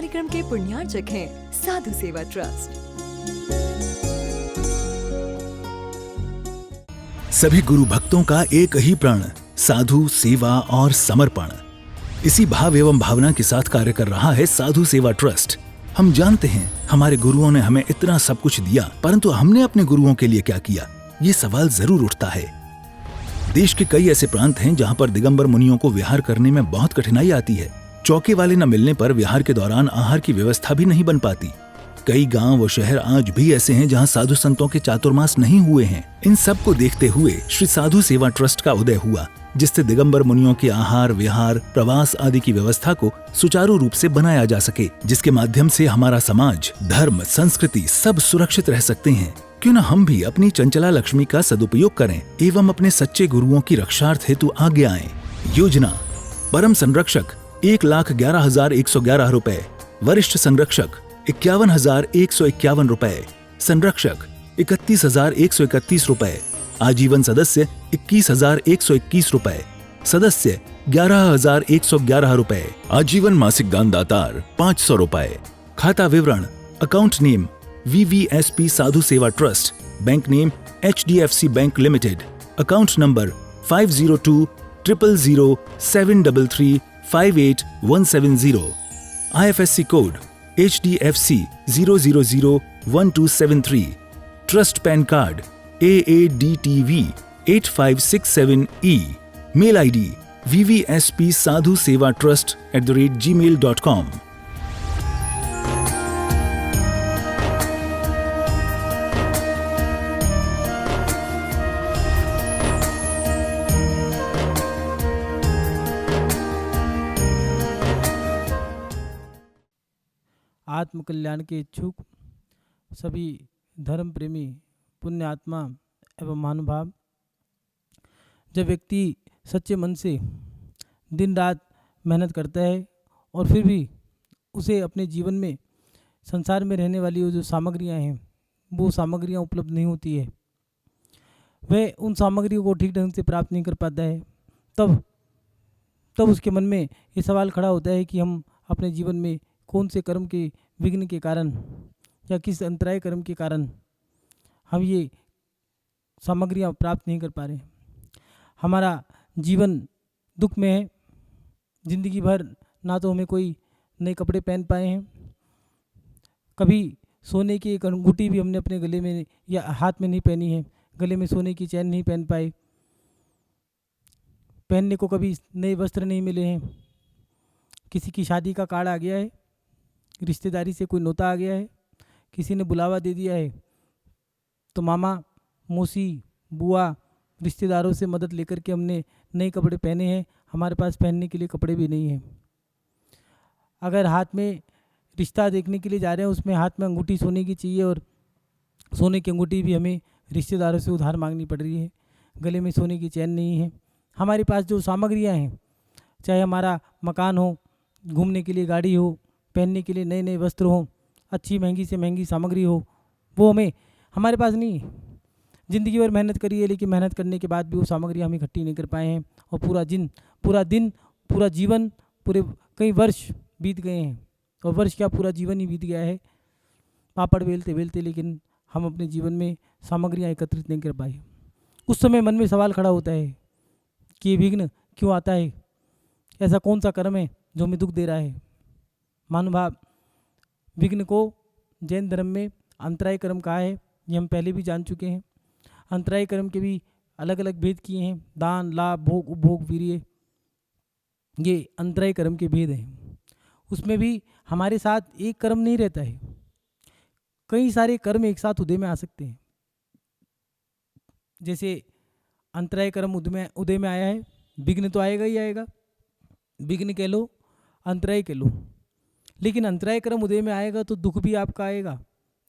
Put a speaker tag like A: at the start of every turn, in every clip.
A: कार्यक्रम के पुण्यार्चक हैं साधु सेवा ट्रस्ट।
B: सभी गुरु भक्तों का एक ही प्रण, साधु सेवा और समर्पण। इसी भाव एवं भावना के साथ कार्य कर रहा है साधु सेवा ट्रस्ट। हम जानते हैं हमारे गुरुओं ने हमें इतना सब कुछ दिया, परंतु हमने अपने गुरुओं के लिए क्या किया, ये सवाल जरूर उठता है। देश के कई ऐसे प्रांत हैं जहां पर दिगंबर मुनियों को विहार करने में बहुत कठिनाई आती है। चौके वाले न मिलने पर विहार के दौरान आहार की व्यवस्था भी नहीं बन पाती। कई गांव व शहर आज भी ऐसे हैं जहां साधु संतों के चातुर्मास नहीं हुए हैं। इन सब को देखते हुए श्री साधु सेवा ट्रस्ट का उदय हुआ, जिससे दिगंबर मुनियों के आहार, विहार, प्रवास आदि की व्यवस्था को सुचारू रूप से बनाया जा सके, जिसके माध्यम से हमारा समाज, धर्म, संस्कृति सब सुरक्षित रह सकते हैं। क्यों न हम भी अपनी चंचला लक्ष्मी का सदुपयोग करें एवं अपने सच्चे गुरुओं की रक्षार्थ हेतु आगे आएं। योजना: परम संरक्षक 1,11,111 रुपए, वरिष्ठ संरक्षक 51,151 रुपए, संरक्षक 31,131 रुपए, आजीवन सदस्य 21,121 रुपए, सदस्य 11,111 रुपए, आजीवन मासिक दान दातार 500 रुपए। खाता विवरण: account name VVSP Sadhu Seva trust, bank name HDFC bank limited, account number 50200073358170, IFSC code HDFC 0001273, trust PAN card AADTV 8567E, mail ID vvspsadhusevatrust@gmail.com।
C: आत्म कल्याण के इच्छुक सभी धर्म प्रेमी पुण्य आत्मा एवं महानुभाव, जब व्यक्ति सच्चे मन से दिन रात मेहनत करता है और फिर भी उसे अपने जीवन में संसार में रहने वाली वो जो सामग्रियां हैं वो सामग्रियां उपलब्ध नहीं होती है, वह उन सामग्रियों को ठीक ढंग से प्राप्त नहीं कर पाता है, तब उसके मन में ये सवाल खड़ा होता है कि हम अपने जीवन में कौन से कर्म के विघ्न के कारण या किस अंतराय कर्म के कारण हम ये सामग्रियाँ प्राप्त नहीं कर पा रहे। हमारा जीवन दुख में है, जिंदगी भर ना तो हमें कोई नए कपड़े पहन पाए हैं, कभी सोने की एक अंगूठी भी हमने अपने गले में या हाथ में नहीं पहनी है, गले में सोने की चैन नहीं पहन पाए, पहनने को कभी नए वस्त्र नहीं मिले हैं, किसी की शादी का कार्ड आ गया है, रिश्तेदारी से कोई नोता आ गया है, किसी ने बुलावा दे दिया है तो मामा, मौसी, बुआ, रिश्तेदारों से मदद लेकर के हमने नए कपड़े पहने हैं, हमारे पास पहनने के लिए कपड़े भी नहीं हैं। अगर हाथ में रिश्ता देखने के लिए जा रहे हैं, उसमें हाथ में अंगूठी सोने की चाहिए और सोने की अंगूठी भी हमें रिश्तेदारों से उधार मांगनी पड़ रही है, गले में सोने की चैन नहीं है। हमारे पास जो सामग्रियां हैं, चाहे हमारा मकान हो, घूमने के लिए गाड़ी हो, पहनने के लिए नए नए वस्त्र हो, अच्छी महंगी से महंगी सामग्री हो, वो हमारे पास नहीं है। ज़िंदगी भर मेहनत करी है, लेकिन मेहनत करने के बाद भी वो सामग्री हम इकट्ठी नहीं कर पाए हैं और पूरा दिन पूरा जीवन, पूरे कई वर्ष बीत गए हैं, और वर्ष क्या पूरा जीवन ही बीत गया है पापड़ बेलते बेलते, लेकिन हम अपने जीवन में सामग्रियाँ एकत्रित नहीं कर पाए। उस समय मन में सवाल खड़ा होता है कि ये विघ्न क्यों आता है, ऐसा कौन सा कर्म है जो हमें दुख दे रहा है। महानुभाव, विघ्न को जैन धर्म में अंतराय कर्म कहा है, ये हम पहले भी जान चुके हैं। अंतराय कर्म के भी अलग अलग भेद किए हैं, दान, लाभ, भोग, उपभोग, वीर्य, ये अंतराय कर्म के भेद हैं। उसमें भी हमारे साथ एक कर्म नहीं रहता है, कई सारे कर्म एक साथ उदय में आ सकते हैं। जैसे अंतराय कर्म उदय में आया है, विघ्न तो आएगा ही आएगा, विघ्न कह लो, अंतराय कह लो, लेकिन अंतराय कर्म उदय में आएगा तो दुख भी आपका आएगा।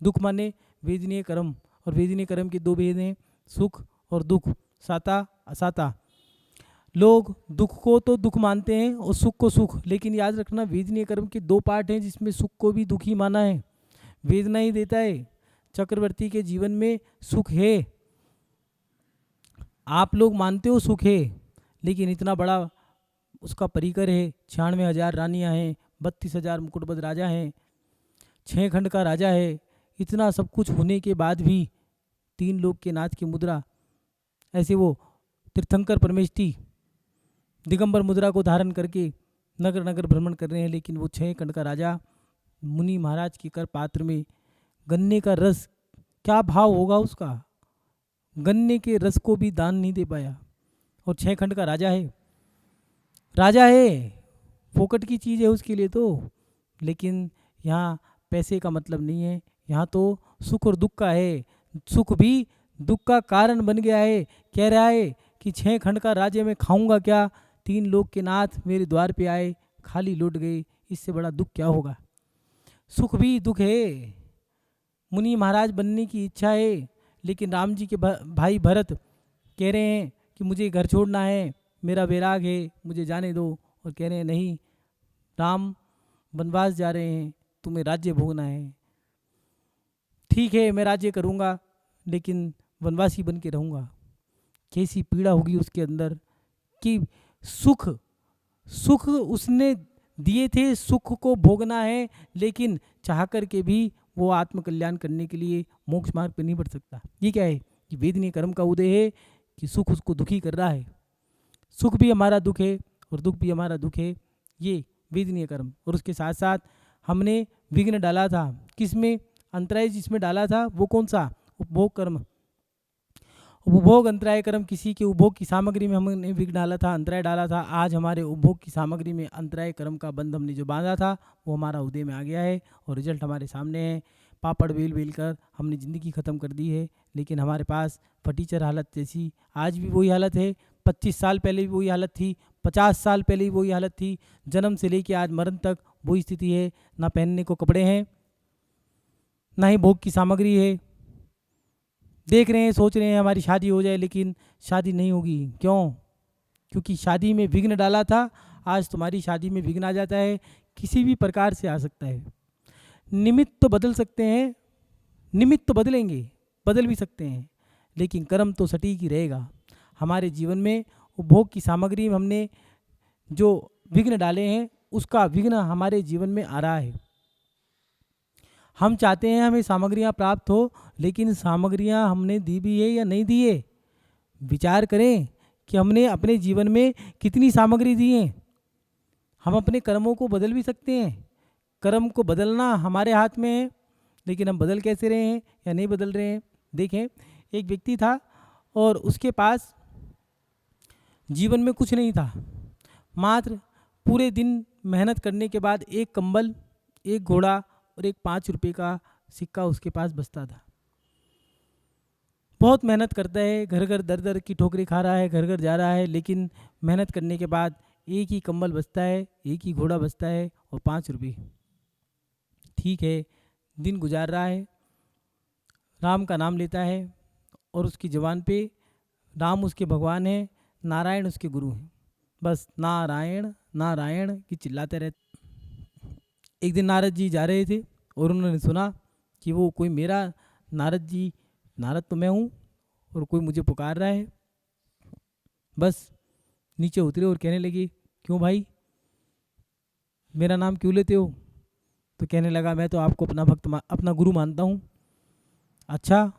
C: दुख माने वेदनीय कर्म, और वेदनीय कर्म के दो भेद हैं, सुख और दुख, साता असाता। लोग दुख को तो दुख मानते हैं और सुख को सुख, लेकिन याद रखना वेदनीय कर्म के दो पार्ट हैं जिसमें सुख को भी दुख ही माना है। वेदना ही देता है। चक्रवर्ती के जीवन में सुख है, आप लोग मानते हो सुख है, लेकिन इतना बड़ा उसका परिकर है, 96,000 रानियां हैं, 32,000 मुकुटबद्ध राजा हैं, 6 खंड का राजा है। इतना सब कुछ होने के बाद भी 3 लोक के नाथ की मुद्रा, ऐसे वो तीर्थंकर परमेष्ठी दिगंबर मुद्रा को धारण करके नगर नगर भ्रमण कर रहे हैं, लेकिन वो 6 खंड का राजा मुनि महाराज के कर पात्र में गन्ने का रस, क्या भाव होगा उसका, गन्ने के रस को भी दान नहीं दे पाया। और 6 खंड का राजा है, राजा है, फोकट की चीज़ है उसके लिए तो। लेकिन यहाँ पैसे का मतलब नहीं है, यहाँ तो सुख और दुख का है। सुख भी दुख का कारण बन गया है। कह रहा है कि 6 खंड का राज्य मैं खाऊंगा क्या, 3 लोक के नाथ मेरे द्वार पे आए, खाली लौट गए, इससे बड़ा दुख क्या होगा। सुख भी दुख है, मुनि महाराज बनने की इच्छा है, लेकिन राम जी के भाई भरत कह रहे हैं कि मुझे घर छोड़ना है, मेरा वैराग है, मुझे जाने दो। और कह रहे हैं नहीं, राम वनवास जा रहे हैं, तुम्हें राज्य भोगना है। ठीक है, मैं राज्य करूँगा, लेकिन वनवासी बन के रहूँगा। कैसी पीड़ा होगी उसके अंदर कि सुख सुख उसने दिए थे, सुख को भोगना है, लेकिन चाह कर के भी वो आत्मकल्याण करने के लिए मोक्ष मार्ग पर नहीं बढ़ सकता। ये क्या है कि वेदनीय कर्म का उदय है कि सुख उसको दुखी कर रहा है। सुख भी हमारा दुख है और दुख भी हमारा दुख है, ये वेदनीय कर्म। और उसके साथ साथ हमने विघ्न डाला था, किसमें, अंतराय जिसमें डाला था वो कौन सा, उपभोग कर्म। उपभोग अंतराय कर्म, किसी के उपभोग की सामग्री में हमने विघ्न डाला था, अंतराय डाला था। आज हमारे उपभोग की सामग्री में अंतराय कर्म का बंध हमने जो बांधा था वो हमारा उदय में आ गया है और रिजल्ट हमारे सामने है। पापड़ बेल बेल कर हमने ज़िंदगी ख़त्म कर दी है, लेकिन हमारे पास फटीचर हालत जैसी आज भी वही हालत है। 25 साल पहले भी वही हालत थी, 50 साल पहले भी वही हालत थी, जन्म से लेकर आज मरण तक वही स्थिति है। ना पहनने को कपड़े हैं, ना ही भोग की सामग्री है। देख रहे हैं, सोच रहे हैं हमारी शादी हो जाए, लेकिन शादी नहीं होगी। क्यों? क्योंकि शादी में विघ्न डाला था। आज तुम्हारी शादी में विघ्न आ जाता है, किसी भी प्रकार से आ सकता है। निमित्त तो बदल सकते हैं, निमित्त तो बदलेंगे, बदल भी सकते हैं, लेकिन कर्म तो सटीक ही रहेगा। हमारे जीवन में उपभोग की सामग्री में हमने जो विघ्न डाले हैं, उसका विघ्न हमारे जीवन में आ रहा है। हम चाहते हैं हमें सामग्रियाँ प्राप्त हो, लेकिन सामग्रियाँ हमने दी भी है या नहीं दी है। विचार करें कि हमने अपने जीवन में कितनी सामग्री दी है। हम अपने कर्मों को बदल भी सकते हैं, कर्म को बदलना हमारे हाथ में है, लेकिन हम बदल कैसे रहे हैं या नहीं बदल रहे हैं। देखें, एक व्यक्ति था और उसके पास जीवन में कुछ नहीं था, मात्र पूरे दिन मेहनत करने के बाद एक कंबल, एक घोड़ा और एक 5 रुपये का सिक्का उसके पास बचता था। बहुत मेहनत करता है, घर घर दर दर की ठोकरें खा रहा है, घर घर जा रहा है, लेकिन मेहनत करने के बाद एक ही कंबल बचता है, एक ही घोड़ा बचता है और 5 रुपये। ठीक है, दिन गुजार रहा है, राम का नाम लेता है और उसकी ज़ुबान पे राम उसके भगवान हैं, नारायण उसके गुरु हैं। बस नारायण नारायण की चिल्लाते रहते। एक दिन नारद जी जा रहे थे और उन्होंने सुना कि वो कोई मेरा, नारद तो मैं हूँ और कोई मुझे पुकार रहा है। बस नीचे उतरे और कहने लगे, क्यों भाई, मेरा नाम क्यों लेते हो? तो कहने लगा, मैं तो आपको अपना भक्त अपना गुरु मानता हूँ। अच्छा।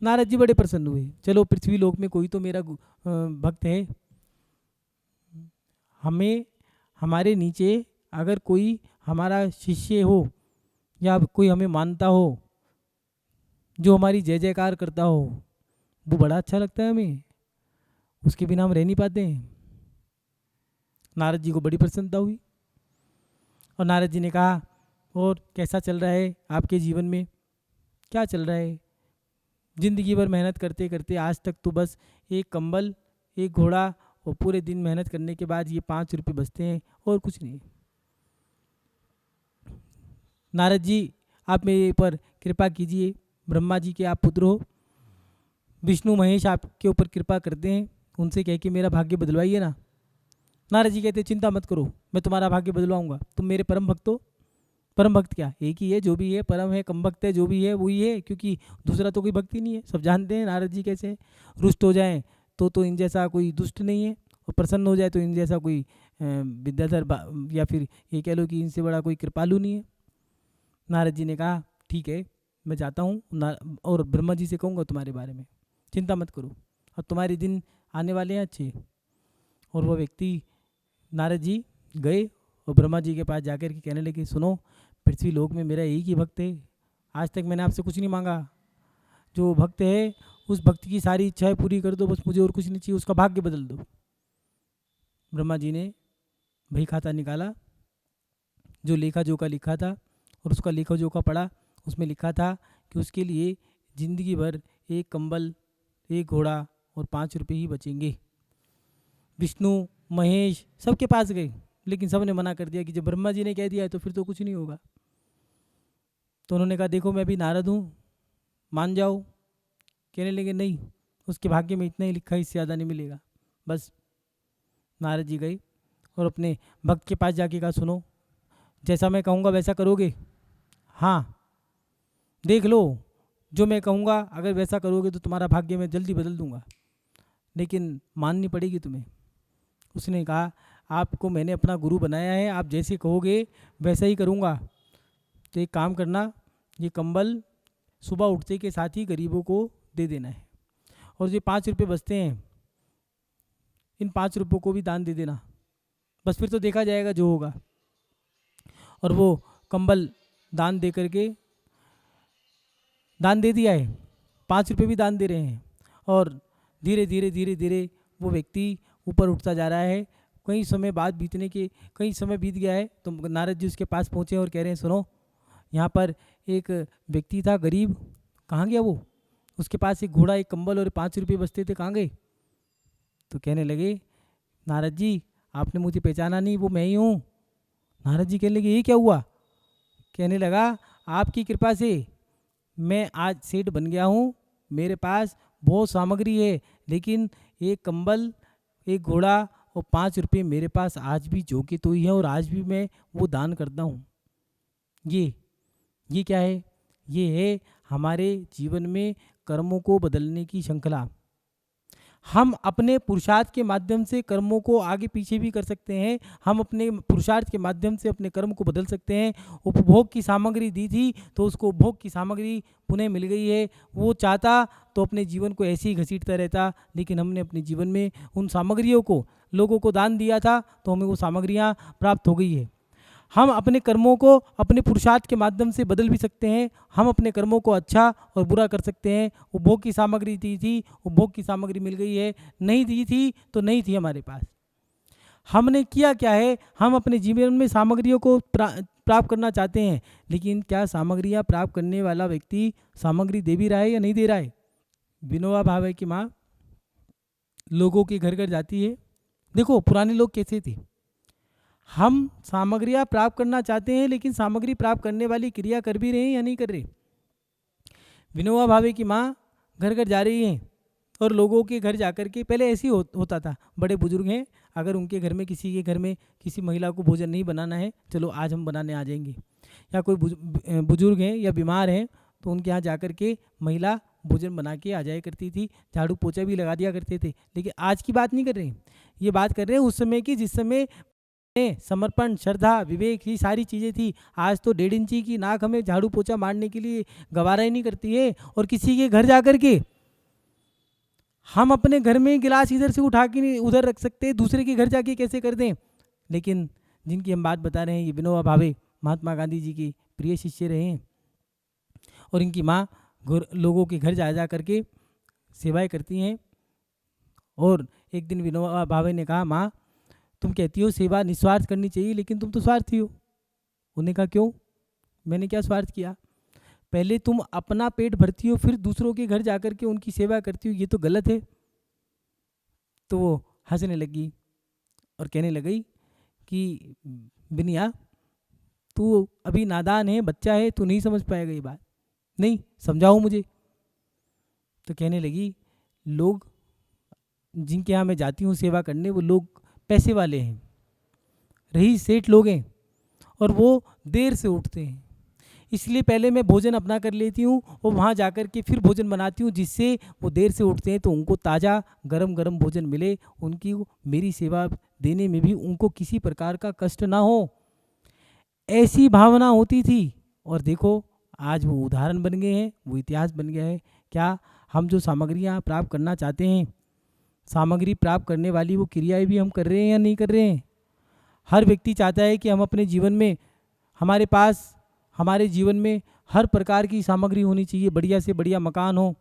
C: नारद जी बड़े प्रसन्न हुए, चलो पृथ्वी लोक में कोई तो मेरा भक्त है। हमें, हमारे नीचे अगर कोई हमारा शिष्य हो या कोई हमें मानता हो, जो हमारी जय जयकार करता हो, वो बड़ा अच्छा लगता है हमें, उसके बिना हम रह नहीं पाते हैं। नारद जी को बड़ी प्रसन्नता हुई और नारद जी ने कहा, और कैसा चल रहा है आपके जीवन में? क्या चल रहा है? ज़िंदगी भर मेहनत करते करते आज तक तो बस एक कंबल, एक घोड़ा और पूरे दिन मेहनत करने के बाद ये 5 रुपये बचते हैं और कुछ नहीं। नारद जी, आप मेरे पर कृपा कीजिए, ब्रह्मा जी के आप पुत्र हो, विष्णु महेश आपके ऊपर कृपा करते हैं, उनसे कह के मेरा भाग्य बदलवाइए ना। नारद जी कहते, चिंता मत करो, मैं तुम्हारा भाग्य बदलवाऊंगा, तुम मेरे परम भक्त हो। परम भक्त क्या, एक ही है, जो भी है परम है, कम भक्त है, जो भी है वही है, क्योंकि दूसरा तो कोई भक्ति नहीं है। सब जानते हैं नारद जी कैसे रुष्ट हो जाएं तो इन जैसा कोई दुष्ट नहीं है, और प्रसन्न हो जाए तो इन जैसा कोई विद्याधर या फिर ये कह लो कि इनसे बड़ा कोई कृपालु नहीं है। नारद जी ने कहा ठीक है, मैं जाता हूँ और ब्रह्मा जी से कहूँगा तुम्हारे बारे में, चिंता मत करो, अब तुम्हारे दिन आने वाले हैं अच्छे। और वो व्यक्ति नारद जी गए और ब्रह्मा जी के पास जाकर के कहने लगे, सुनो, पृथ्वी लोक में मेरा एक ही भक्त है, आज तक मैंने आपसे कुछ नहीं मांगा, जो भक्त है उस भक्त की सारी इच्छाएं पूरी कर दो, बस मुझे और कुछ नहीं चाहिए, उसका भाग्य बदल दो। ब्रह्मा जी ने बही खाता निकाला, जो लेखा जोखा लिखा था, और उसका लेखा जोखा पढ़ा, उसमें लिखा था कि उसके लिए ज़िंदगी भर एक कंबल, एक घोड़ा और 5 रुपये ही बचेंगे। विष्णु, महेश सबके पास गए, लेकिन सब ने मना कर दिया कि जब ब्रह्मा जी ने कह दिया है तो फिर तो कुछ नहीं होगा। तो उन्होंने कहा देखो मैं भी नारद हूँ, मान जाओ। कहने लगे नहीं, उसके भाग्य में इतना ही लिखा है, इससे ज़्यादा नहीं मिलेगा। बस नारद जी गए और अपने भक्त के पास जाके कहा, सुनो, जैसा मैं कहूँगा वैसा करोगे? हाँ, देख लो, जो मैं कहूँगा अगर वैसा करोगे तो तुम्हारा भाग्य मैं जल्दी बदल दूंगा, लेकिन माननी पड़ेगी तुम्हें। उसने कहा आपको मैंने अपना गुरु बनाया है, आप जैसे कहोगे वैसा ही करूँगा। तो एक काम करना, ये कंबल सुबह उठते के साथ ही गरीबों को दे देना है, और जो 5 रुपये बचते हैं इन 5 रुपयों को भी दान दे देना, बस फिर तो देखा जाएगा जो होगा। और वो कंबल दान दे करके दान दे दिया है, 5 रुपये भी दान दे रहे हैं, और धीरे धीरे धीरे धीरे वो व्यक्ति ऊपर उठता जा रहा है। कई समय बीत गया है तो नारद जी उसके पास पहुँचे और कह रहे हैं, सुनो, यहाँ पर एक व्यक्ति था गरीब, कहाँ गया वो? उसके पास एक घोड़ा, एक कंबल और 5 रुपये बचते थे, कहाँ गए? तो कहने लगे, नारद जी आपने मुझे पहचाना नहीं, वो मैं ही हूँ। नारद जी कहने लगे ये क्या हुआ? कहने लगा आपकी कृपा से मैं आज सेठ बन गया हूँ, मेरे पास बहुत सामग्री है, लेकिन एक कंबल, एक घोड़ा और 5 रुपये मेरे पास आज भी जो के तो ही है, और आज भी मैं वो दान करता हूँ। ये क्या है? ये है हमारे जीवन में कर्मों को बदलने की श्रृंखला। हम अपने पुरुषार्थ के माध्यम से कर्मों को आगे पीछे भी कर सकते हैं, हम अपने पुरुषार्थ के माध्यम से अपने कर्म को बदल सकते हैं। उपभोग की सामग्री दी थी तो उसको उपभोग की सामग्री पुनः मिल गई है, वो चाहता तो अपने जीवन को ऐसे ही घसीटता रहता, लेकिन हमने अपने जीवन में उन सामग्रियों को लोगों को दान दिया था तो हमें वो सामग्रियाँ प्राप्त हो गई है। हम अपने कर्मों को अपने पुरुषार्थ के माध्यम से बदल भी सकते हैं, हम अपने कर्मों को अच्छा और बुरा कर सकते हैं। उपभोग की सामग्री दी थी, उपभोग की सामग्री मिल गई है, नहीं दी थी तो नहीं थी हमारे पास। हमने किया क्या है? हम अपने जीवन में सामग्रियों को प्राप्त करना चाहते हैं, लेकिन क्या सामग्रियाँ प्राप्त करने वाला व्यक्ति सामग्री दे भी रहा है या नहीं दे रहा है? विनोबा भावे की माँ लोगों के घर घर जाती है। देखो पुराने लोग कैसे थे, हम सामग्रियाँ प्राप्त करना चाहते हैं, लेकिन सामग्री प्राप्त करने वाली क्रिया कर भी रहे हैं या नहीं कर रहे। विनोबा भावे की माँ घर घर जा रही हैं और लोगों के घर जाकर के, पहले ऐसे ही होता था, बड़े बुजुर्ग हैं, अगर उनके घर में किसी के घर में किसी महिला को भोजन नहीं बनाना है, चलो आज हम बनाने आ जाएंगे, या कोई बुजुर्ग हैं या बीमार हैं तो उनके यहाँ जाकर के महिला भोजन बना के आ जाया करती थी, झाड़ू पोछा भी लगा दिया करते थे। लेकिन आज की बात नहीं कर रहे हैं, ये बात कर रहे हैं उस समय की जिस समय समर्पण, श्रद्धा, विवेक, ये सारी चीज़ें थी। आज तो 1.5 इंची की नाक हमें झाड़ू पोछा मारने के लिए गवारा ही नहीं करती है, और किसी के घर जाकर के हम अपने घर में गिलास इधर से उठा के उधर रख सकते, दूसरे के घर जाके कैसे कर दें। लेकिन जिनकी हम बात बता रहे हैं, ये विनोबा भावे महात्मा गांधी जी की प्रिय शिष्य रहे हैं, और इनकी माँ लोगों के घर जा करके सेवाएं करती हैं। और एक दिन विनोबा भावे ने कहा, माँ तुम कहती हो सेवा निस्वार्थ करनी चाहिए, लेकिन तुम तो स्वार्थी हो। उन्होंने कहा क्यों? मैंने क्या स्वार्थ किया? पहले तुम अपना पेट भरती हो, फिर दूसरों के घर जाकर के उनकी सेवा करती हो, ये तो गलत है। तो वो हंसने लगी और कहने लगी कि बिनिया तू अभी नादान है, बच्चा है, तू नहीं समझ पाएगा ये बात, नहीं समझाओ मुझे। तो कहने लगी लोग जिनके यहाँ मैं जाती हूँ सेवा करने, वो लोग पैसे वाले हैं, रही सेठ लोग हैं, और वो देर से उठते हैं, इसलिए पहले मैं भोजन अपना कर लेती हूँ और वहाँ जाकर के फिर भोजन बनाती हूँ, जिससे वो देर से उठते हैं तो उनको ताज़ा गरम गरम भोजन मिले, उनकी मेरी सेवा देने में भी उनको किसी प्रकार का कष्ट ना हो, ऐसी भावना होती थी। और देखो आज वो उदाहरण बन गए हैं, वो इतिहास बन गया है। क्या हम जो सामग्रियाँ प्राप्त करना चाहते हैं, सामग्री प्राप्त करने वाली वो क्रियाएं भी हम कर रहे हैं या नहीं कर रहे हैं? हर व्यक्ति चाहता है कि हम अपने जीवन में, हमारे पास, हमारे जीवन में हर प्रकार की सामग्री होनी चाहिए। बढ़िया से बढ़िया मकान हो,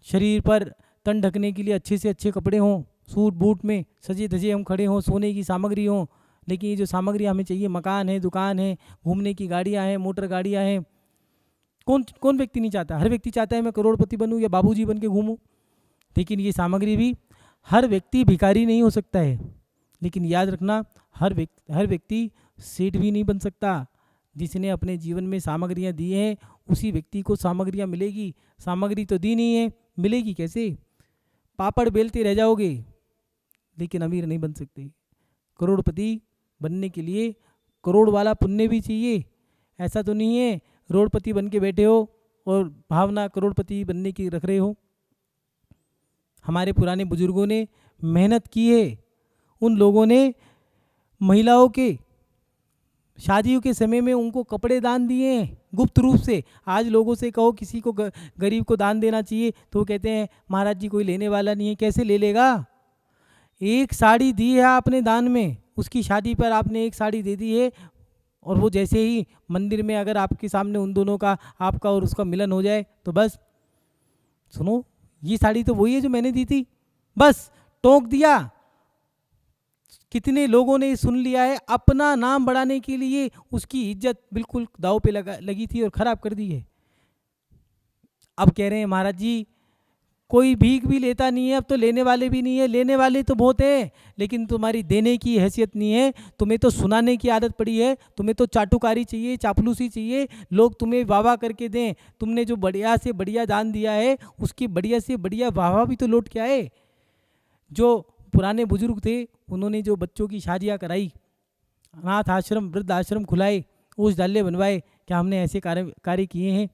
C: शरीर पर तन ढकने के लिए अच्छे से अच्छे कपड़े हों, सूट बूट में सजे धजे हम खड़े हों, सोने की सामग्री हो। लेकिन ये जो सामग्री हमें चाहिए, मकान है, दुकान है, घूमने की गाड़ियाँ हैं, मोटर गाड़ियाँ हैं, कौन कौन व्यक्ति नहीं चाहता? हर व्यक्ति चाहता है मैं करोड़पति बनूं या बाबूजी बन के घूमूं। लेकिन ये सामग्री भी, हर व्यक्ति भिखारी नहीं हो सकता है। लेकिन याद रखना, हर व्यक्ति सेठ भी नहीं बन सकता। जिसने अपने जीवन में सामग्रियाँ दी हैं उसी व्यक्ति को सामग्रियाँ मिलेगी। सामग्री तो दी नहीं है, मिलेगी कैसे? पापड़ बेलते रह जाओगे लेकिन अमीर नहीं बन सकते। करोड़पति बनने के लिए करोड़ वाला पुण्य भी चाहिए। ऐसा तो नहीं है करोड़पति बन के बैठे हो और भावना करोड़पति बनने की रख रहे हो। हमारे पुराने बुजुर्गों ने मेहनत की है। उन लोगों ने महिलाओं के शादियों के समय में उनको कपड़े दान दिए हैं गुप्त रूप से। आज लोगों से कहो किसी को गरीब को दान देना चाहिए तो वो कहते हैं महाराज जी कोई लेने वाला नहीं है। कैसे ले लेगा? एक साड़ी दी है आपने दान में, उसकी शादी पर आपने एक साड़ी दे दी है, और वो जैसे ही मंदिर में अगर आपके सामने उन दोनों का, आपका और उसका मिलन हो जाए तो बस सुनो ये साड़ी तो वही है जो मैंने दी थी, बस टोक दिया। कितने लोगों ने सुन लिया है, अपना नाम बढ़ाने के लिए उसकी इज्जत बिल्कुल दांव पे लगी थी और खराब कर दी है। अब कह रहे हैं महाराज जी कोई भीख भी लेता नहीं है, अब तो लेने वाले भी नहीं है। लेने वाले तो बहुत हैं लेकिन तुम्हारी देने की हैसियत नहीं है। तुम्हें तो सुनाने की आदत पड़ी है, तुम्हें तो चाटुकारी चाहिए, चापलूसी चाहिए, लोग तुम्हें वाह करके दें। तुमने जो बढ़िया से बढ़िया दान दिया है उसकी बढ़िया से बढ़िया वाह भी तो लौट के आए। जो पुराने बुजुर्ग थे उन्होंने जो बच्चों की शादियाँ कराई, अनाथ आश्रम, वृद्ध आश्रम खुलाए, ओस डाले बनवाए, क्या हमने ऐसे कार्य किए हैं?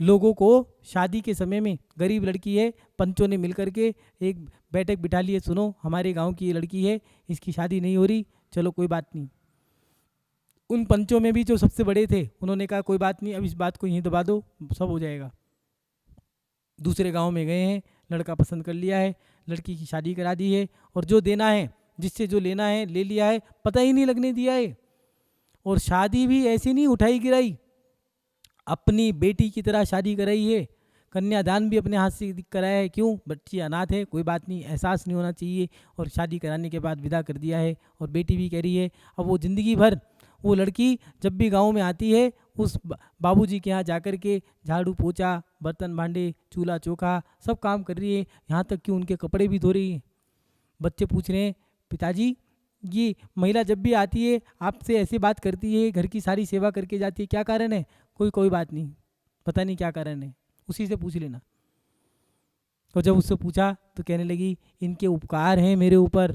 C: लोगों को शादी के समय में, गरीब लड़की है, पंचों ने मिलकर के एक बैठक बिठा ली है, सुनो हमारे गांव की ये लड़की है, इसकी शादी नहीं हो रही, चलो कोई बात नहीं। उन पंचों में भी जो सबसे बड़े थे उन्होंने कहा कोई बात नहीं, अब इस बात को यहीं दबा दो, सब हो जाएगा। दूसरे गांव में गए हैं, लड़का पसंद कर लिया है, लड़की की शादी करा दी है, और जो देना है, जिससे जो लेना है ले लिया है, पता ही नहीं लगने दिया है। और शादी भी ऐसी नहीं उठाई गिराई, अपनी बेटी की तरह शादी कराई है। कन्यादान भी अपने हाथ से कराया है। क्यों? बच्ची अनाथ है, कोई बात नहीं, एहसास नहीं होना चाहिए। और शादी कराने के बाद विदा कर दिया है। और बेटी भी कह रही है अब वो ज़िंदगी भर, वो लड़की जब भी गांव में आती है उस बाबूजी के यहाँ जाकर के झाड़ू पोछा, बर्तन भांडे, चूल्हा चौका सब काम कर रही है, यहाँ तक कि उनके कपड़े भी धो रही है। बच्चे पूछ रहे हैं पिताजी ये महिला जब भी आती है आपसे ऐसी बात करती है, घर की सारी सेवा करके जाती है, क्या कारण है? कोई बात नहीं, पता नहीं क्या कारण है, उसी से पूछ लेना। तो जब उससे पूछा तो कहने लगी इनके उपकार हैं मेरे ऊपर।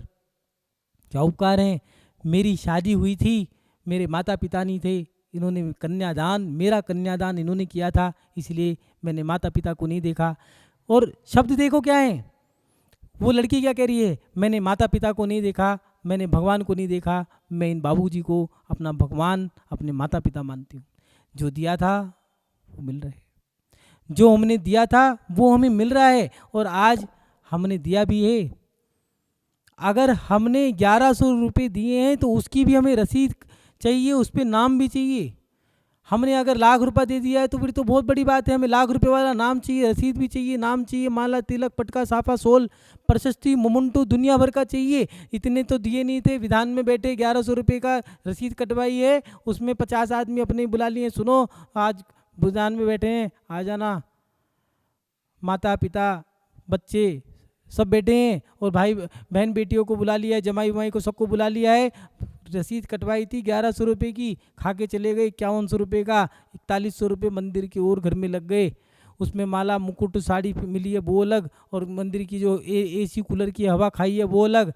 C: क्या उपकार हैं? मेरी शादी हुई थी, मेरे माता पिता नहीं थे, इन्होंने कन्यादान, मेरा कन्यादान इन्होंने किया था, इसलिए मैंने माता पिता को नहीं देखा। और शब्द देखो क्या है, वो लड़की क्या कह रही है, मैंने माता पिता को नहीं देखा, मैंने भगवान को नहीं देखा, मैं इन बाबूजी को अपना भगवान, अपने माता पिता मानती हूँ। जो दिया था वो मिल रहा है, जो हमने दिया था वो हमें मिल रहा है, और आज हमने दिया भी है। अगर हमने 1100 रुपये दिए हैं तो उसकी भी हमें रसीद चाहिए, उस पर नाम भी चाहिए। हमने अगर लाख रुपया दे दिया है तो फिर तो बहुत बड़ी बात है, हमें लाख रुपए वाला नाम चाहिए, रसीद भी चाहिए, नाम चाहिए, माला, तिलक, पटका, साफा, सोल, प्रशस्ति, मोमेंटो दुनिया भर का चाहिए। इतने तो दिए नहीं थे, विधान में बैठे 1100 रुपये का रसीद कटवाई है, उसमें 50 आदमी अपने बुला लिए, सुनो आज विधान में बैठे हैं, आ जाना, माता पिता बच्चे सब बैठे हैं, और भाई बहन बेटियों को बुला लिया है, जमाई वमाई को सबको बुला लिया है। रसीद कटवाई थी 1100 रुपये की, खा के चले गए 5100 रुपये का, 4100 रुपये मंदिर की ओर घर में लग गए। उसमें माला, मुकुट, साड़ी मिली है वो अलग, और मंदिर की जो एसी कूलर की हवा खाई है वो अलग।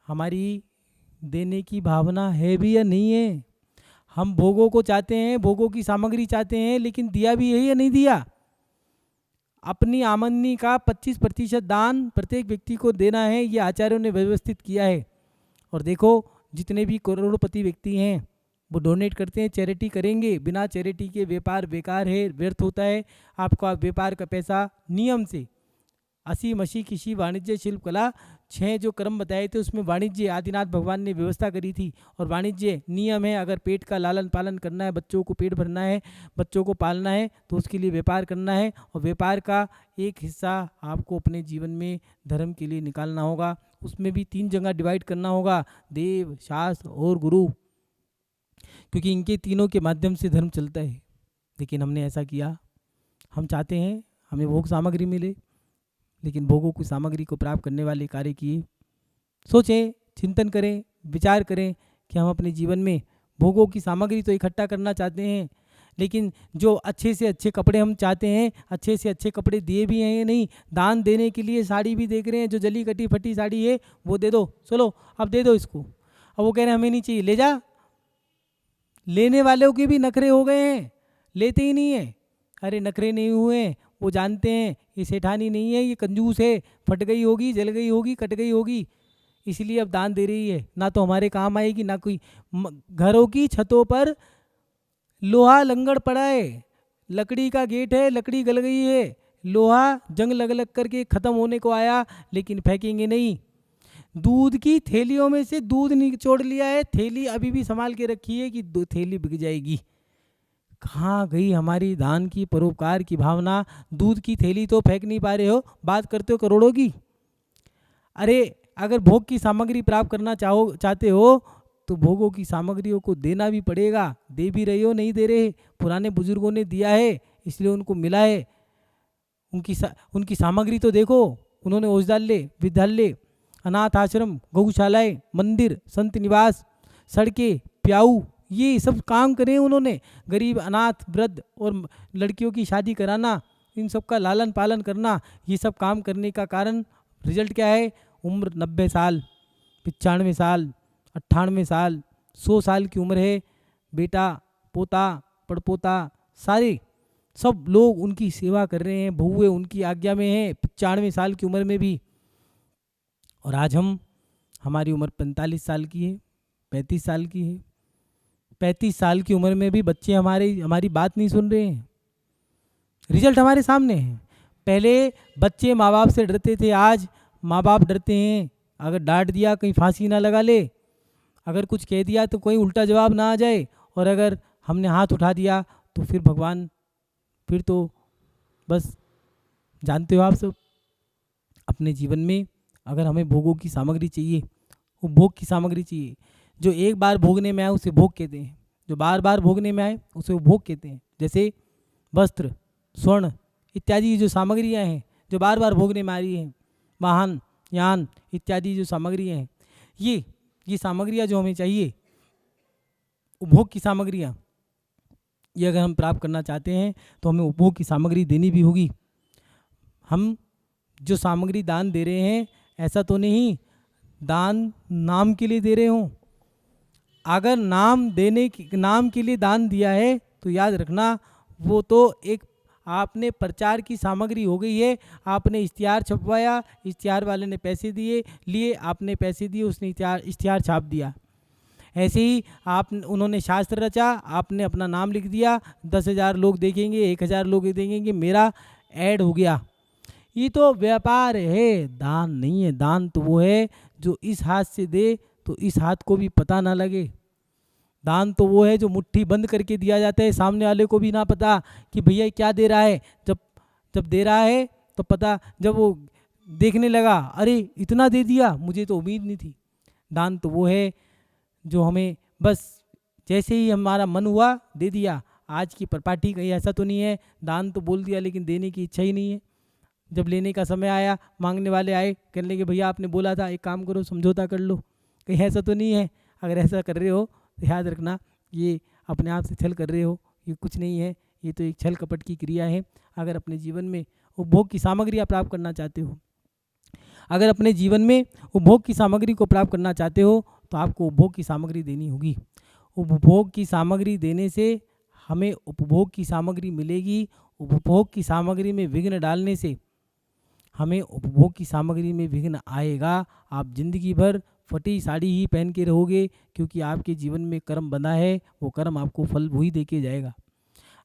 C: हमारी देने की भावना है भी या नहीं है? हम भोगों को चाहते हैं, भोगों की सामग्री चाहते हैं, लेकिन दिया भी है या नहीं दिया? अपनी आमदनी का 25% दान प्रत्येक व्यक्ति को देना है, ये आचार्यों ने व्यवस्थित किया है। और देखो जितने भी करोड़पति व्यक्ति हैं वो डोनेट करते हैं, चैरिटी करेंगे। बिना चैरिटी के व्यापार बेकार है, व्यर्थ होता है। आपका व्यापार का पैसा नियम से 80 मसी कृषि वाणिज्य शिल्प कला 6 जो कर्म बताए थे उसमें वाणिज्य आदिनाथ भगवान ने व्यवस्था करी थी। और वाणिज्य नियम है, अगर पेट का लालन पालन करना है, बच्चों को पेट भरना है, बच्चों को पालना है, तो उसके लिए व्यापार करना है। और व्यापार का एक हिस्सा आपको अपने जीवन में धर्म के लिए निकालना होगा। उसमें भी 3 जगह डिवाइड करना होगा, देव, शास्त्र और गुरु, क्योंकि इनके तीनों के माध्यम से धर्म चलता है। लेकिन हमने ऐसा किया, हम चाहते हैं हमें भोग सामग्री मिले, लेकिन भोगों की सामग्री को प्राप्त करने वाले कार्य किए। सोचें, चिंतन करें, विचार करें कि हम अपने जीवन में भोगों की सामग्री तो इकट्ठा करना चाहते हैं, लेकिन जो अच्छे से अच्छे कपड़े हम चाहते हैं, अच्छे से अच्छे कपड़े दिए भी हैं या नहीं। दान देने के लिए साड़ी भी देख रहे हैं, जो जली कटी फटी साड़ी है वो दे दो, चलो अब दे दो इसको। अब वो कह रहे हैं हमें नहीं चाहिए, ले जा। लेने वालों के भी नखरे हो गए हैं, लेते ही नहीं है। अरे नखरे नहीं हुए, वो जानते हैं ये सेठानी नहीं है, ये कंजूस है, फट गई होगी, जल गई होगी, कट गई होगी, इसलिए अब दान दे रही है। ना तो हमारे काम आएगी, ना कोई। घरों की छतों पर लोहा लंगड़ पड़ा है, लकड़ी का गेट है, लकड़ी गल गई है, लोहा जंग लग लग करके ख़त्म होने को आया, लेकिन फेंकेंगे नहीं। दूध की थैलियों में से दूध निचोड़ लिया है, थैली अभी भी संभाल के रखी है कि थैली बिक जाएगी। कहाँ गई हमारी दान की, परोपकार की भावना? दूध की थैली तो फेंक नहीं पा रहे हो, बात करते हो करोड़ों की। अरे अगर भोग की सामग्री प्राप्त करना चाहते हो तो भोगों की सामग्रियों को देना भी पड़ेगा। दे भी रहे हो, नहीं दे रहे, पुराने बुजुर्गों ने दिया है इसलिए उनको मिला है। उनकी सामग्री तो देखो, उन्होंने औषधालय, विद्यालय, अनाथ आश्रम, गौशालाएं, मंदिर, संत निवास, सड़कें, प्याऊ, ये सब काम करे उन्होंने। गरीब, अनाथ, वृद्ध और लड़कियों की शादी कराना, इन सब का लालन पालन करना, ये सब काम करने का कारण रिजल्ट क्या है? उम्र 90 साल, 95 साल, 98 साल, 100 साल की उम्र है। बेटा, पोता, पड़पोता, सारे सब लोग उनकी सेवा कर रहे हैं, बहुएं उनकी आज्ञा में हैं, 95 साल की उम्र में भी। और आज हमारी उम्र 45 साल की है, 35 साल की है। 35 साल की उम्र में भी बच्चे हमारी बात नहीं सुन रहे हैं। रिजल्ट हमारे सामने है। पहले बच्चे माँ बाप से डरते थे, आज माँ बाप डरते हैं। अगर डांट दिया कहीं फांसी ना लगा ले, अगर कुछ कह दिया तो कोई उल्टा जवाब ना आ जाए, और अगर हमने हाथ उठा दिया तो फिर भगवान, फिर तो बस जानते हो आप सब। अपने जीवन में अगर हमें भोगों की सामग्री चाहिए, वो भोग की सामग्री चाहिए। जो एक बार भोगने में आए उसे भोग कहते हैं, जो बार बार भोगने में आए उसे वो भोग कहते हैं। जैसे वस्त्र, स्वर्ण इत्यादि जो सामग्रियाँ हैं जो बार बार भोगने में आ रही हैं, वाहन, यान इत्यादि जो सामग्रियाँ हैं, ये सामग्रियाँ जो हमें चाहिए, उपभोग की सामग्रियाँ, ये अगर हम प्राप्त करना चाहते हैं तो हमें उपभोग की सामग्री देनी भी होगी। हम जो सामग्री दान दे रहे हैं, ऐसा तो नहीं दान नाम के लिए दे रहे हों। अगर नाम के लिए दान दिया है तो याद रखना वो तो एक आपने प्रचार की सामग्री हो गई है। आपने इश्तिहार छपवाया, इश्तिहार वाले ने पैसे लिए, आपने पैसे दिए, उसने इश्तिहार छाप दिया। ऐसे ही उन्होंने शास्त्र रचा, आपने अपना नाम लिख दिया, 10,000 लोग देखेंगे, 1,000 लोग देखेंगे, मेरा ऐड हो गया। ये तो व्यापार है, दान नहीं है। दान तो वो है जो इस हाथ से दे तो इस हाथ को भी पता ना लगे। दान तो वो है जो मुट्ठी बंद करके दिया जाता है, सामने वाले को भी ना पता कि भैया क्या दे रहा है। जब दे रहा है तो पता, जब वो देखने लगा, अरे इतना दे दिया, मुझे तो उम्मीद नहीं थी। दान तो वो है जो हमें बस जैसे ही हमारा मन हुआ दे दिया। आज की परिपाटी कहीं ऐसा तो नहीं है, दान तो बोल दिया लेकिन देने की इच्छा ही नहीं है। जब लेने का समय आया, मांगने वाले आए, कहने लगे भैया आपने बोला था, एक काम करो समझौता कर लो। कहीं ऐसा तो नहीं है? अगर ऐसा कर रहे हो तो याद रखना ये अपने आप से छल कर रहे हो, ये कुछ नहीं है, ये तो एक छल कपट की क्रिया है। अगर अपने जीवन में उपभोग की सामग्री आप प्राप्त करना चाहते हो, अगर अपने जीवन में उपभोग की सामग्री को प्राप्त करना चाहते हो तो आपको उपभोग की सामग्री देनी होगी। उपभोग की सामग्री देने से हमें उपभोग की सामग्री मिलेगी उपभोग की सामग्री में विघ्न डालने से हमें उपभोग की सामग्री में विघ्न आएगा। आप जिंदगी भर फटी साड़ी ही पहन के रहोगे, क्योंकि आपके जीवन में कर्म बंधा है, वो कर्म आपको फल वही दे के जाएगा।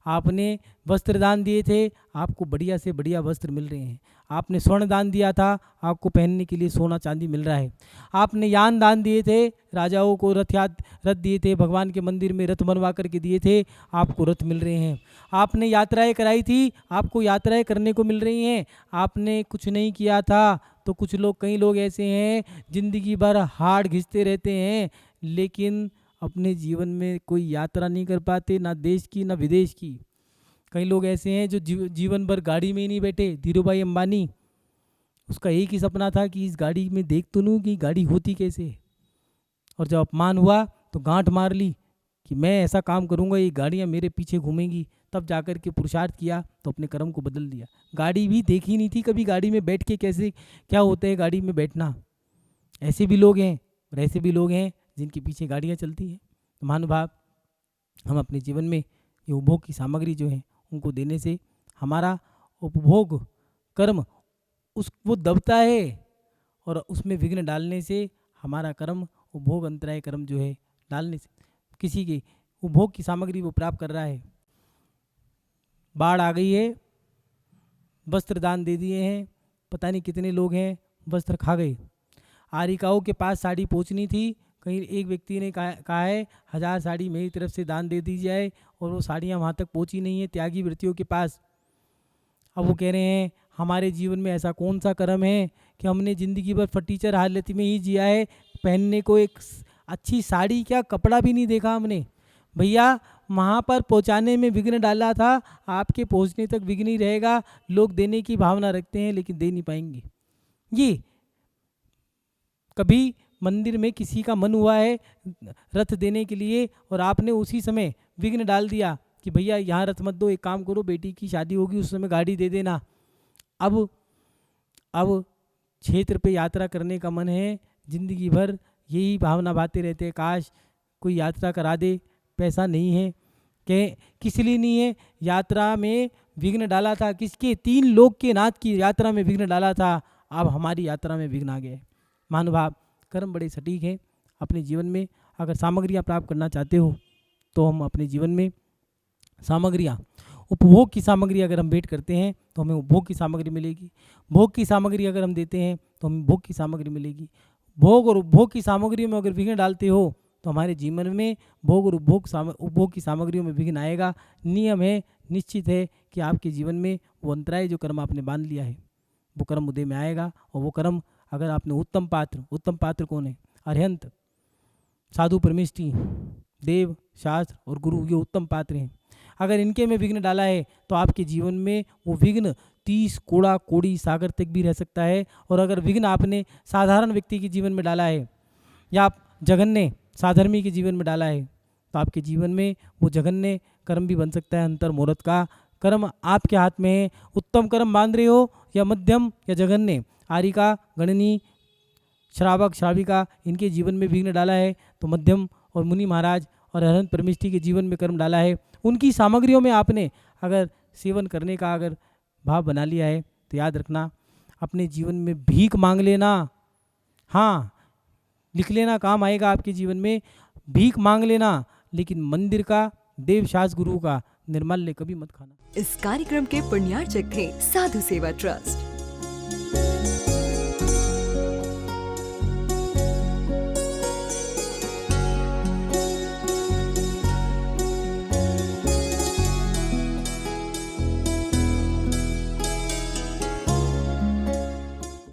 C: आपने वस्त्र दान दिए थे, आपको बढ़िया से बढ़िया वस्त्र मिल रहे हैं। आपने स्वर्ण दान दिया था, आपको पहनने के लिए सोना चांदी मिल रहा है। आपने यान दान दिए थे, राजाओं को रथ दिए थे, भगवान के मंदिर में रथ बनवा करके दिए थे, आपको रथ मिल रहे हैं। आपने यात्राएं कराई थी, आपको यात्राएं करने को मिल रही हैं। आपने कुछ नहीं किया था तो कई लोग ऐसे हैं जिंदगी भर हाड़ घिसते रहते हैं, लेकिन अपने जीवन में कोई यात्रा नहीं कर पाते, ना देश की ना विदेश की। कई लोग ऐसे हैं जो जीवन भर गाड़ी में ही नहीं बैठे। धीरू भाई अंबानी, उसका एक ही सपना था कि इस गाड़ी में देख तो लूँ कि गाड़ी होती कैसे है, और जब अपमान हुआ तो गांठ मार ली कि मैं ऐसा काम करूँगा, ये गाड़ियाँ मेरे पीछे घूमेंगी। तब जाकर के पुरुषार्थ किया तो अपने कर्म को बदल दिया। गाड़ी भी देखी नहीं थी कभी, गाड़ी में बैठ के कैसे क्या होता है गाड़ी में बैठना। ऐसे भी लोग हैं और ऐसे भी लोग हैं जिनके पीछे गाड़ियाँ चलती हैं। तो महानुभाव, हम अपने जीवन में ये उपभोग की सामग्री जो है उनको देने से हमारा उपभोग कर्म वो दबता है, और उसमें विघ्न डालने से हमारा कर्म उपभोग अंतराय कर्म जो है डालने से किसी के उपभोग की सामग्री वो प्राप्त कर रहा है। बाढ़ आ गई है, वस्त्र दान दे दिए हैं, पता नहीं कितने लोग हैं वस्त्र खा गए। आरिकाओं के पास साड़ी पहुंचनी थी, कहीं एक व्यक्ति ने कहा है 1000 साड़ी मेरी तरफ से दान दे दी जाए, और वो साड़ियाँ वहाँ तक पहुँची नहीं है त्यागी वृत्तियों के पास। अब वो कह रहे हैं हमारे जीवन में ऐसा कौन सा कर्म है कि हमने ज़िंदगी भर फटीचर हालत में ही जिया है, पहनने को एक अच्छी साड़ी क्या कपड़ा भी नहीं देखा हमने। भैया, वहाँ पर पहुँचाने में विघ्न डाला था, आपके पहुँचने तक विघ्न ही रहेगा। लोग देने की भावना रखते हैं लेकिन दे नहीं पाएंगे। ये कभी मंदिर में किसी का मन हुआ है रथ देने के लिए, और आपने उसी समय विघ्न डाल दिया कि भैया यहाँ रथ मत दो, एक काम करो बेटी की शादी होगी उस समय गाड़ी दे देना। अब क्षेत्र पे यात्रा करने का मन है, जिंदगी भर यही भावना बातें रहते हैं, काश कोई यात्रा करा दे, पैसा नहीं है। किस लिए नहीं है? यात्रा में विघ्न डाला था, किसके? 3 लोक के नाथ की यात्रा में विघ्न डाला था, अब हमारी यात्रा में विघ्न आ गया है। महानुभाव, कर्म बड़े सटीक हैं। अपने जीवन में अगर सामग्रियाँ प्राप्त करना चाहते हो तो हम अपने जीवन में सामग्रियाँ, उपभोग की सामग्री अगर हम भेंट करते हैं तो हमें उपभोग की सामग्री मिलेगी। भोग की सामग्री अगर हम देते हैं तो हमें भोग की सामग्री मिलेगी। भोग और उपभोग की सामग्रियों में अगर विघ्न डालते हो तो हमारे जीवन में भोग और उपभोग की सामग्रियों में विघ्न आएगा। नियम है, निश्चित है कि आपके जीवन में वो अंतराय जो कर्म आपने बांध लिया है वो कर्म उदय में आएगा। और वो कर्म अगर आपने उत्तम पात्र कौन है? अरहंत, साधु, परमेष्ठी, देव, शास्त्र और गुरु, ये उत्तम पात्र हैं। अगर इनके में विघ्न डाला है तो आपके जीवन में वो विघ्न 30 कोड़ा कोड़ी सागर तक भी रह सकता है। और अगर विघ्न आपने साधारण व्यक्ति के जीवन में डाला है या आप जघन्य साधर्मी के जीवन में डाला है तो आपके जीवन में वो जघन्य कर्म भी बन सकता है। अंतर मुहूर्त का कर्म आपके हाथ में है। उत्तम कर्म बांध रहे हो या मध्यम या जघन्य, आरिका, गणनी, श्रावक, श्राविका, इनके जीवन में विघ्न डाला है तो मध्यम, और मुनि महाराज और अरहंत परमेष्ठी के जीवन में कर्म डाला है, उनकी सामग्रियों में आपने अगर सेवन करने का अगर भाव बना लिया है तो याद रखना, अपने जीवन में भीख मांग लेना। हाँ, लिख लेना, काम आएगा आपके जीवन में। भीख मांग लेना, लेकिन मंदिर का, देव, शास्त्र, गुरु का निर्माल्य कभी मत खाना।
A: इस कार्यक्रम के पुण्यार्चक थे साधु सेवा ट्रस्ट।